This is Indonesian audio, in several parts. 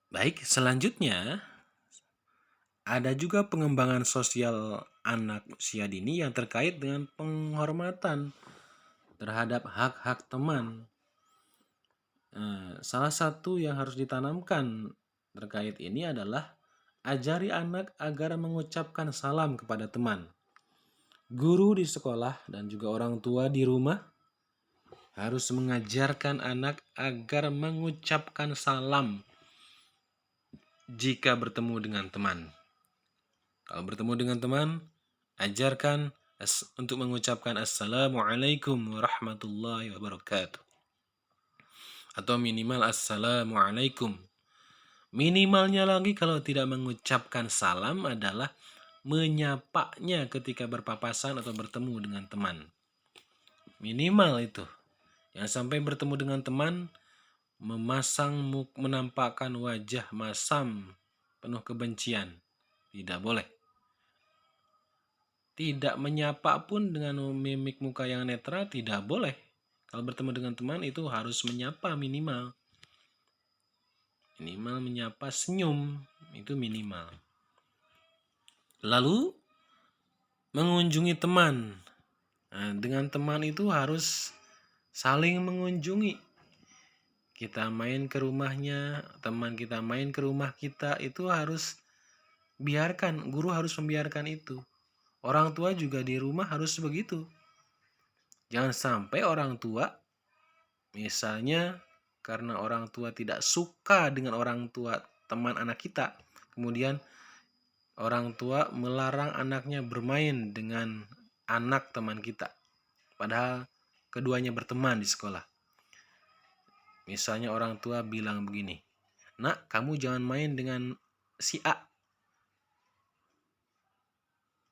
Baik, selanjutnya ada juga pengembangan sosial anak usia dini yang terkait dengan penghormatan terhadap hak-hak teman. Salah satu yang harus ditanamkan terkait ini adalah ajari anak agar mengucapkan salam kepada teman. Guru di sekolah dan juga orang tua di rumah harus mengajarkan anak agar mengucapkan salam jika bertemu dengan teman. Kalau bertemu dengan teman, ajarkan untuk mengucapkan Assalamualaikum warahmatullahi wabarakatuh. Atau minimal Assalamualaikum. Minimalnya lagi kalau tidak mengucapkan salam adalah menyapanya ketika berpapasan atau bertemu dengan teman. Minimal itu. Yang sampai bertemu dengan teman, menampakkan wajah masam penuh kebencian. Tidak boleh. Tidak menyapa pun dengan mimik muka yang netral tidak boleh. Kalau bertemu dengan teman itu harus menyapa minimal. Minimal menyapa, senyum itu minimal. Lalu mengunjungi teman. Nah, dengan teman itu harus saling mengunjungi. Kita main ke rumahnya, teman kita main ke rumah kita, itu harus biarkan, guru harus membiarkan itu. Orang tua juga di rumah harus begitu. Jangan sampai orang tua, misalnya karena orang tua tidak suka dengan orang tua teman anak kita, kemudian orang tua melarang anaknya bermain dengan anak teman kita. Padahal keduanya berteman di sekolah. Misalnya orang tua bilang begini, "Nak, kamu jangan main dengan si A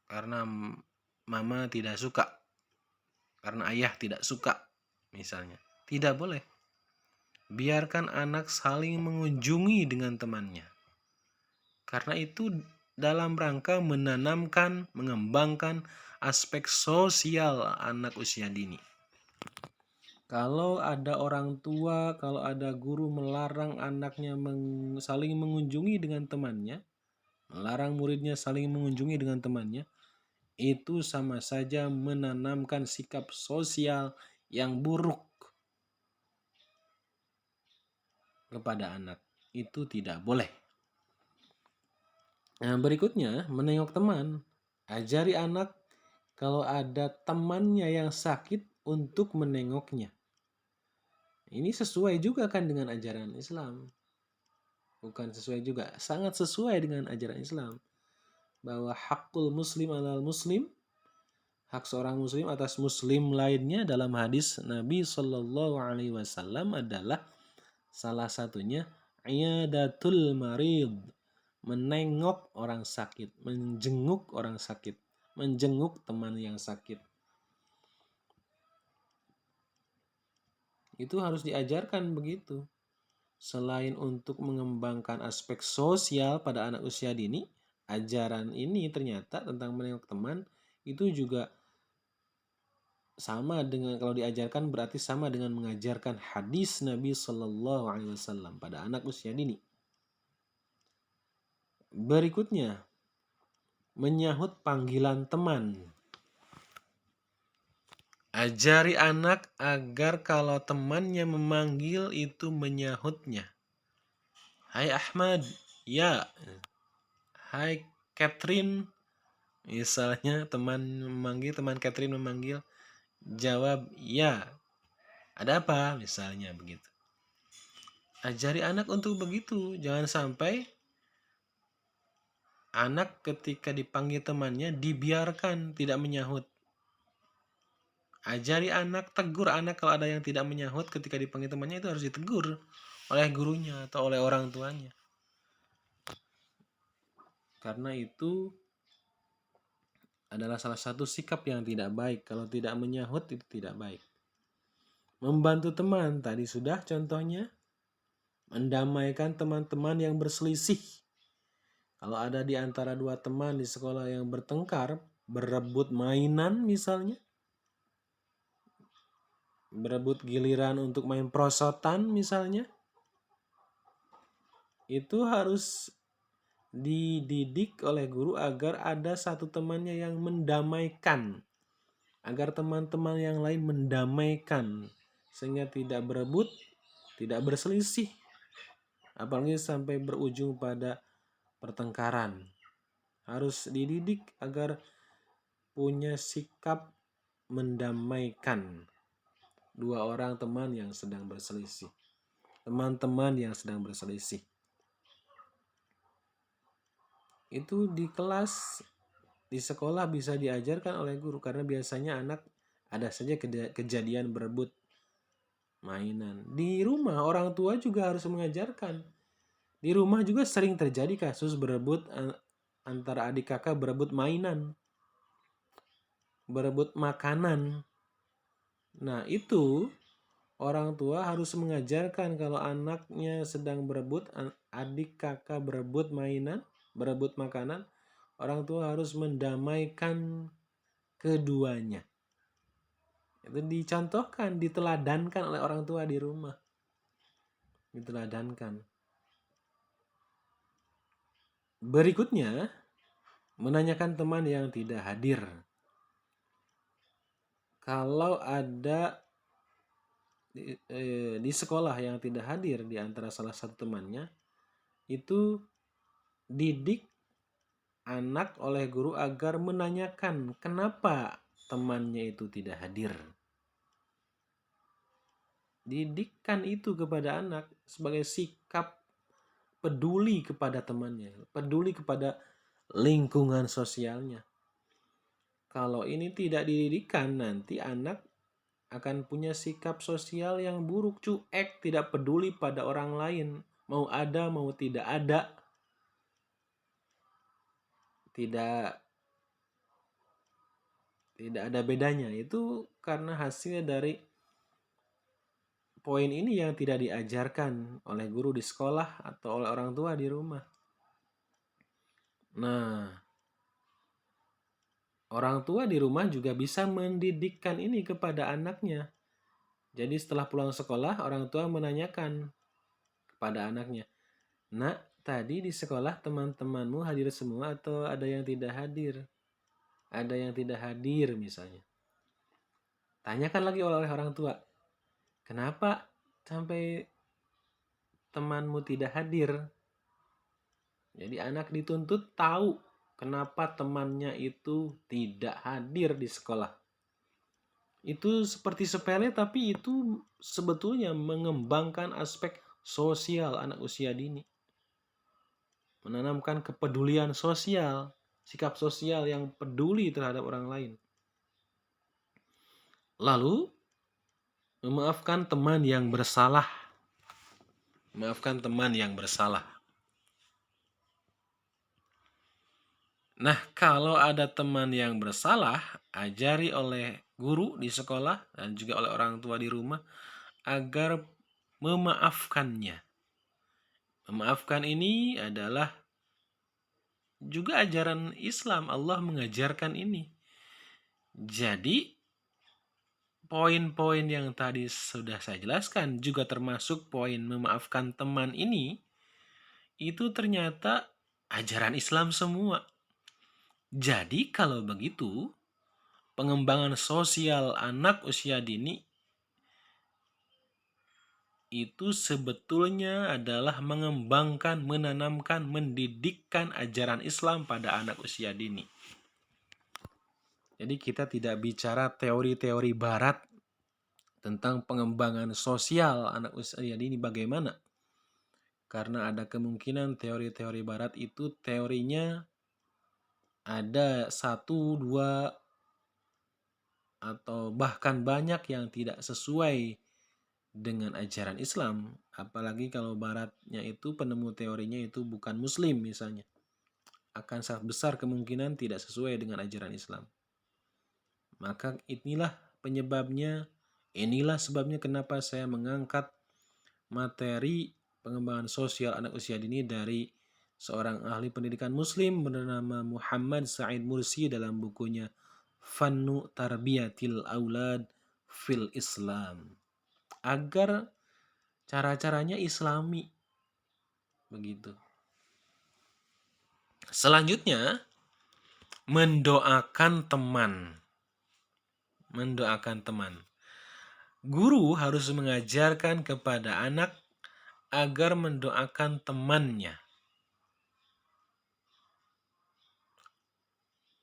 karena mama tidak suka, karena ayah tidak suka." Misalnya. Tidak boleh. Biarkan anak saling mengunjungi dengan temannya. Karena itu dalam rangka menanamkan, mengembangkan aspek sosial anak usia dini. Kalau ada orang tua, kalau ada guru melarang anaknya saling mengunjungi dengan temannya, melarang muridnya saling mengunjungi dengan temannya, itu sama saja menanamkan sikap sosial yang buruk kepada anak. Itu tidak boleh. Nah, berikutnya menengok teman. Ajari anak kalau ada temannya yang sakit untuk menengoknya. Ini sesuai juga kan dengan ajaran Islam. Bukan sesuai juga, sangat sesuai dengan ajaran Islam. Bahwa hakul muslim alal muslim, hak seorang muslim atas muslim lainnya dalam hadis Nabi Shallallahu Alaihi Wasallam adalah salah satunya iyadatul marid, menengok orang sakit, menjenguk orang sakit, menjenguk teman yang sakit. Itu harus diajarkan begitu. Selain untuk mengembangkan aspek sosial pada anak usia dini, ajaran ini ternyata tentang menengok teman itu juga sama dengan, kalau diajarkan berarti sama dengan mengajarkan hadis Nabi Shallallahu Alaihi Wasallam pada anak usia dini. Berikutnya, menyahut panggilan teman. Ajari anak agar kalau temannya memanggil itu menyahutnya. Hai Ahmad, ya. Hai Catherine, misalnya teman Catherine memanggil, jawab ya. Ada apa? Misalnya begitu. Ajari anak untuk begitu. Jangan sampai anak ketika dipanggil temannya dibiarkan tidak menyahut. Ajari anak, tegur anak kalau ada yang tidak menyahut ketika dipanggil temannya, itu harus ditegur oleh gurunya atau oleh orang tuanya. Karena itu adalah salah satu sikap yang tidak baik. Kalau tidak menyahut itu tidak baik. Membantu teman, tadi sudah contohnya. Mendamaikan teman-teman yang berselisih. Kalau ada di antara dua teman di sekolah yang bertengkar, berebut mainan misalnya, berebut giliran untuk main prosotan misalnya, itu harus dididik oleh guru agar ada satu temannya yang mendamaikan, agar teman-teman yang lain mendamaikan sehingga tidak berebut, tidak berselisih, apalagi sampai berujung pada pertengkaran. Harus dididik agar punya sikap mendamaikan dua orang teman yang sedang berselisih, teman-teman yang sedang berselisih. Itu di kelas, di sekolah bisa diajarkan oleh guru, karena biasanya anak ada saja kejadian berebut mainan. Di rumah orang tua juga harus mengajarkan. Di rumah juga sering terjadi kasus berebut antara adik kakak, berebut mainan, berebut makanan. Nah, itu orang tua harus mengajarkan kalau anaknya sedang berebut, adik kakak berebut mainan, berebut makanan, orang tua harus mendamaikan keduanya. Itu dicontohkan, diteladankan oleh orang tua di rumah. Diteladankan. Berikutnya, menanyakan teman yang tidak hadir. Kalau ada di sekolah yang tidak hadir di antara salah satu temannya, itu didik anak oleh guru agar menanyakan kenapa temannya itu tidak hadir. Didikkan itu kepada anak sebagai sikap peduli kepada temannya, peduli kepada lingkungan sosialnya. Kalau ini tidak dididikkan, nanti anak akan punya sikap sosial yang buruk, cuek, tidak peduli pada orang lain. Mau ada, mau tidak ada. Tidak ada bedanya. Itu karena hasil dari poin ini yang tidak diajarkan oleh guru di sekolah atau oleh orang tua di rumah. Nah, orang tua di rumah juga bisa mendidikkan ini kepada anaknya. Jadi setelah pulang sekolah, orang tua menanyakan kepada anaknya, "Nak, tadi di sekolah teman-temanmu hadir semua atau ada yang tidak hadir?" Ada yang tidak hadir misalnya. Tanyakan lagi oleh orang tua, "Kenapa sampai temanmu tidak hadir?" Jadi anak dituntut tahu kenapa temannya itu tidak hadir di sekolah. Itu seperti sepele, tapi itu sebetulnya mengembangkan aspek sosial anak usia dini. Menanamkan kepedulian sosial, sikap sosial yang peduli terhadap orang lain. Lalu, memaafkan teman yang bersalah. Memaafkan teman yang bersalah. Nah, kalau ada teman yang bersalah, ajari oleh guru di sekolah dan juga oleh orang tua di rumah agar memaafkannya. Memaafkan ini adalah juga ajaran Islam. Allah mengajarkan ini. Jadi, poin-poin yang tadi sudah saya jelaskan juga termasuk poin memaafkan teman ini, itu ternyata ajaran Islam semua. Jadi, kalau begitu, pengembangan sosial anak usia dini itu sebetulnya adalah mengembangkan, menanamkan, mendidikkan ajaran Islam pada anak usia dini. Jadi kita tidak bicara teori-teori barat tentang pengembangan sosial anak usia dini bagaimana. Karena ada kemungkinan teori-teori barat itu teorinya ada 1, 2, atau bahkan banyak yang tidak sesuai dengan ajaran Islam. Apalagi kalau baratnya itu penemu teorinya itu bukan muslim misalnya. Akan sangat besar kemungkinan tidak sesuai dengan ajaran Islam. Maka inilah penyebabnya, inilah sebabnya kenapa saya mengangkat materi pengembangan sosial anak usia dini dari seorang ahli pendidikan muslim bernama Muhammad Said Mursi dalam bukunya Fannu Tarbiyatil Aulad fil Islam. Agar cara-caranya Islami, Begitu. Selanjutnya, mendoakan teman. Mendoakan teman. Guru harus mengajarkan kepada anak agar mendoakan temannya.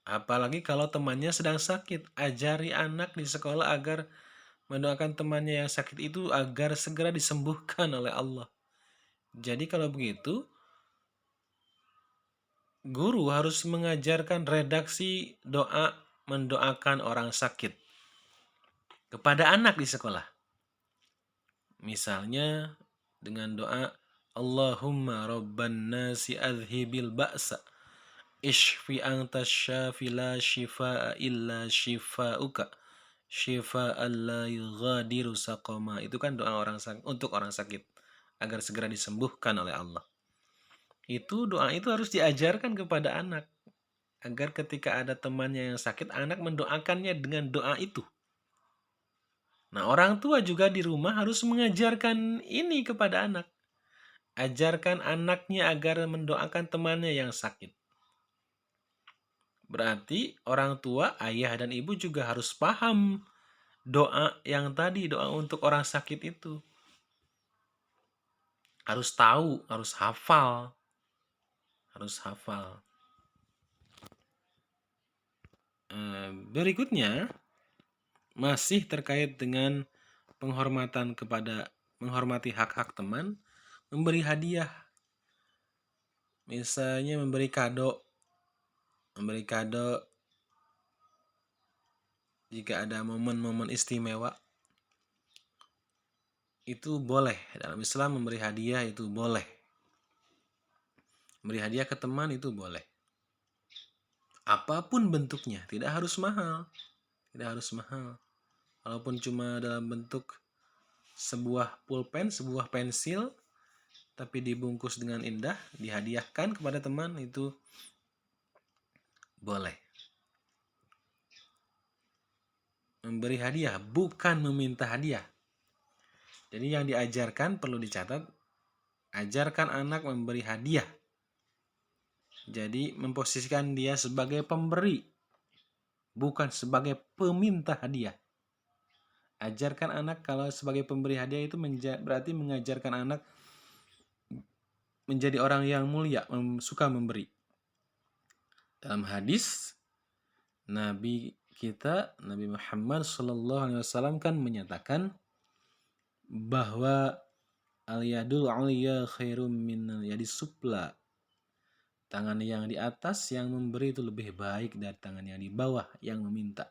Apalagi kalau temannya sedang sakit, ajari anak di sekolah agar mendoakan temannya yang sakit itu agar segera disembuhkan oleh Allah. Jadi kalau begitu, guru harus mengajarkan redaksi doa mendoakan orang sakit kepada anak di sekolah. Misalnya dengan doa Allahumma rabban nasi adhibil ba'sa ishfi anta syafi la shifaa illa shifauka syifaan la yughadiru saqama. Itu kan doa untuk orang sakit agar segera disembuhkan oleh Allah. Itu doa itu harus diajarkan kepada anak agar ketika ada temannya yang sakit, anak mendoakannya dengan doa itu. Nah, orang tua juga di rumah harus mengajarkan ini kepada anak. Ajarkan anaknya agar mendoakan temannya yang sakit. Berarti orang tua, ayah dan ibu juga harus paham doa yang tadi, doa untuk orang sakit itu. Harus tahu, harus hafal. Harus hafal. Berikutnya, masih terkait dengan menghormati hak-hak teman, memberi hadiah. Misalnya memberi kado jika ada momen-momen istimewa. Itu boleh. Dalam Islam memberi hadiah itu boleh. Memberi hadiah ke teman itu boleh. Apapun bentuknya, tidak harus mahal. Tidak harus mahal. Walaupun cuma dalam bentuk sebuah pulpen, sebuah pensil, tapi dibungkus dengan indah, dihadiahkan kepada teman, itu boleh. Memberi hadiah, bukan meminta hadiah. Jadi yang diajarkan perlu dicatat, ajarkan anak memberi hadiah. Jadi memposisikan dia sebagai pemberi, bukan sebagai peminta hadiah. Ajarkan anak kalau sebagai pemberi hadiah itu berarti mengajarkan anak menjadi orang yang mulia, suka memberi. Dalam hadis Nabi kita, Nabi Muhammad SAW kan menyatakan bahwa al-yadul 'ulya khairum min al-yadis sufla. Tangan yang di atas yang memberi itu lebih baik dari tangan yang di bawah yang meminta.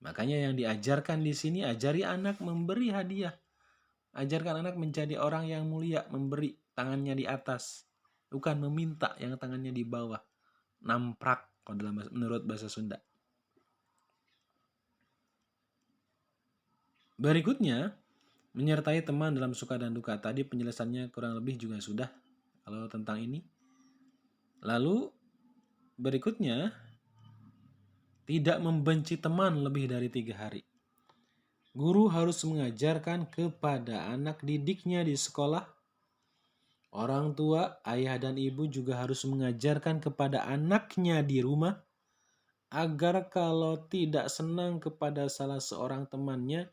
Makanya yang diajarkan di sini, ajari anak memberi hadiah. Ajarkan anak menjadi orang yang mulia, memberi tangannya di atas, bukan meminta yang tangannya di bawah. Namprak menurut bahasa Sunda. Berikutnya, menyertai teman dalam suka dan duka. Tadi penjelasannya kurang lebih juga sudah kalau tentang ini. Lalu berikutnya, tidak membenci teman lebih dari 3 hari. Guru harus mengajarkan kepada anak didiknya di sekolah. Orang tua, ayah dan ibu juga harus mengajarkan kepada anaknya di rumah agar kalau tidak senang kepada salah seorang temannya,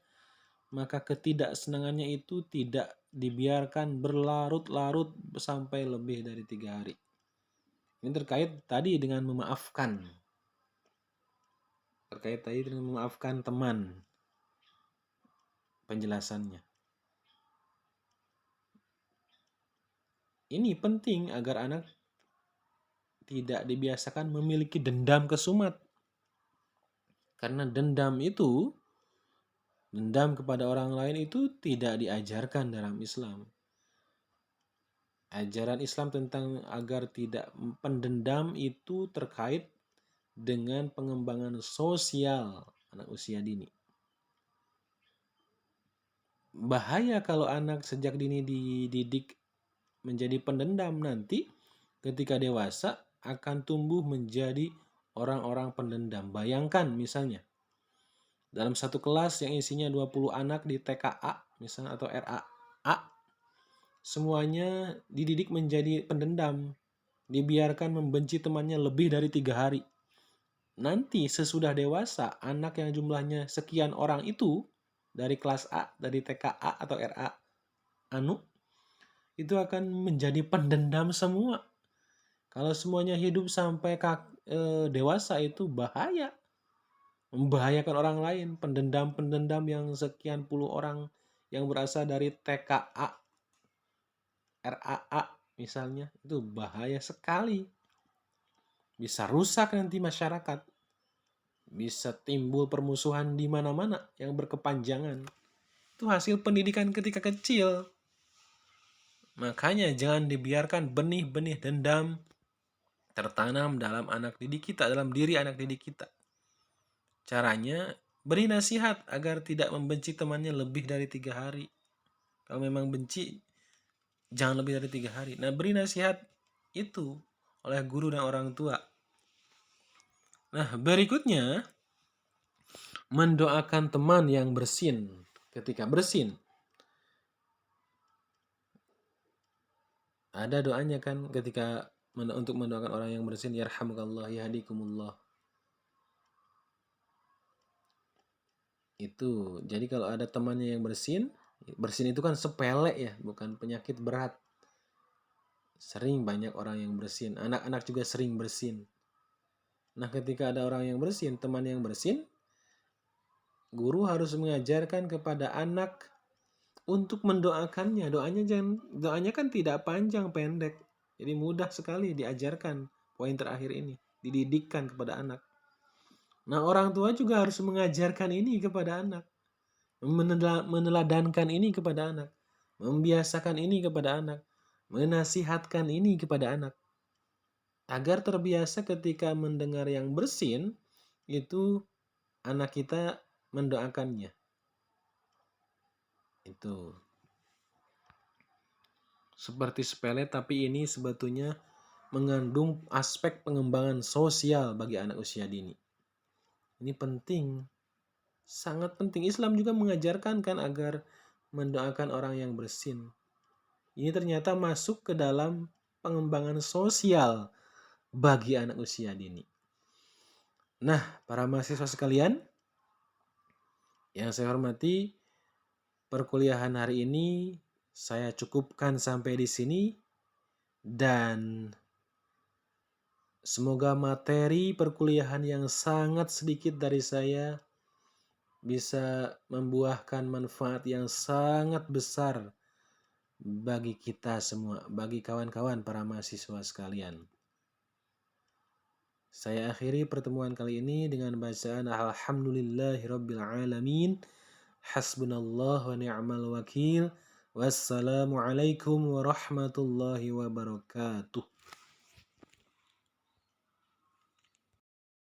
maka ketidaksenangannya itu tidak dibiarkan berlarut-larut sampai lebih dari 3 hari. Ini terkait tadi dengan memaafkan. Teman. Penjelasannya. Ini penting agar anak tidak dibiasakan memiliki dendam kesumat. Karena dendam kepada orang lain itu tidak diajarkan dalam Islam. Ajaran Islam tentang agar tidak pendendam itu terkait dengan pengembangan sosial anak usia dini. Bahaya kalau anak sejak dini dididik menjadi pendendam, nanti ketika dewasa akan tumbuh menjadi orang-orang pendendam. Bayangkan misalnya dalam satu kelas yang isinya 20 anak di TKA misalnya atau RAA, semuanya dididik menjadi pendendam, dibiarkan membenci temannya lebih dari 3 hari. Nanti sesudah dewasa, anak yang jumlahnya sekian orang itu, dari kelas A, dari TKA atau RA, anu, itu akan menjadi pendendam semua. Kalau semuanya hidup sampai dewasa itu bahaya. Membahayakan orang lain. Pendendam-pendendam yang sekian puluh orang yang berasal dari TKA, RAA misalnya, itu bahaya sekali. Bisa rusak nanti masyarakat. Bisa timbul permusuhan di mana-mana yang berkepanjangan. Itu hasil pendidikan ketika kecil. Makanya jangan dibiarkan benih-benih dendam tertanam dalam anak didik kita, dalam diri anak didik kita. Caranya, beri nasihat agar tidak membenci temannya lebih dari 3 hari. Kalau memang benci, jangan lebih dari 3 hari. Nah, beri nasihat itu oleh guru dan orang tua. Nah, berikutnya, mendoakan teman yang bersin ketika bersin. Ada doanya kan ketika untuk mendoakan orang yang bersin, yarhamukallah, yahdikumullah. Itu. Jadi kalau ada temannya yang bersin, bersin itu kan sepele ya, bukan penyakit berat. Sering banyak orang yang bersin, anak-anak juga sering bersin. Nah, ketika ada orang yang bersin, teman yang bersin, guru harus mengajarkan kepada anak untuk mendoakannya. Doanya kan tidak panjang, pendek. Jadi mudah sekali diajarkan poin terakhir ini, dididikkan kepada anak. Nah, orang tua juga harus mengajarkan ini kepada anak. Meneladankan ini kepada anak. Membiasakan ini kepada anak. Menasihatkan ini kepada anak. Agar terbiasa ketika mendengar yang bersin, itu anak kita mendoakannya. Itu. Seperti sepele, tapi ini sebetulnya mengandung aspek pengembangan sosial bagi anak usia dini. Ini penting, sangat penting. Islam juga mengajarkan kan agar mendoakan orang yang bersin. Ini ternyata masuk ke dalam pengembangan sosial bagi anak usia dini. Nah, para mahasiswa sekalian, yang saya hormati, perkuliahan hari ini saya cukupkan sampai di sini dan semoga materi perkuliahan yang sangat sedikit dari saya bisa membuahkan manfaat yang sangat besar bagi kita semua, bagi kawan-kawan para mahasiswa sekalian. Saya akhiri pertemuan kali ini dengan bacaan Alhamdulillahirabbil alamin. Hasbunallah wa ni'mal wakil. Wassalamualaikum warahmatullahi wabarakatuh.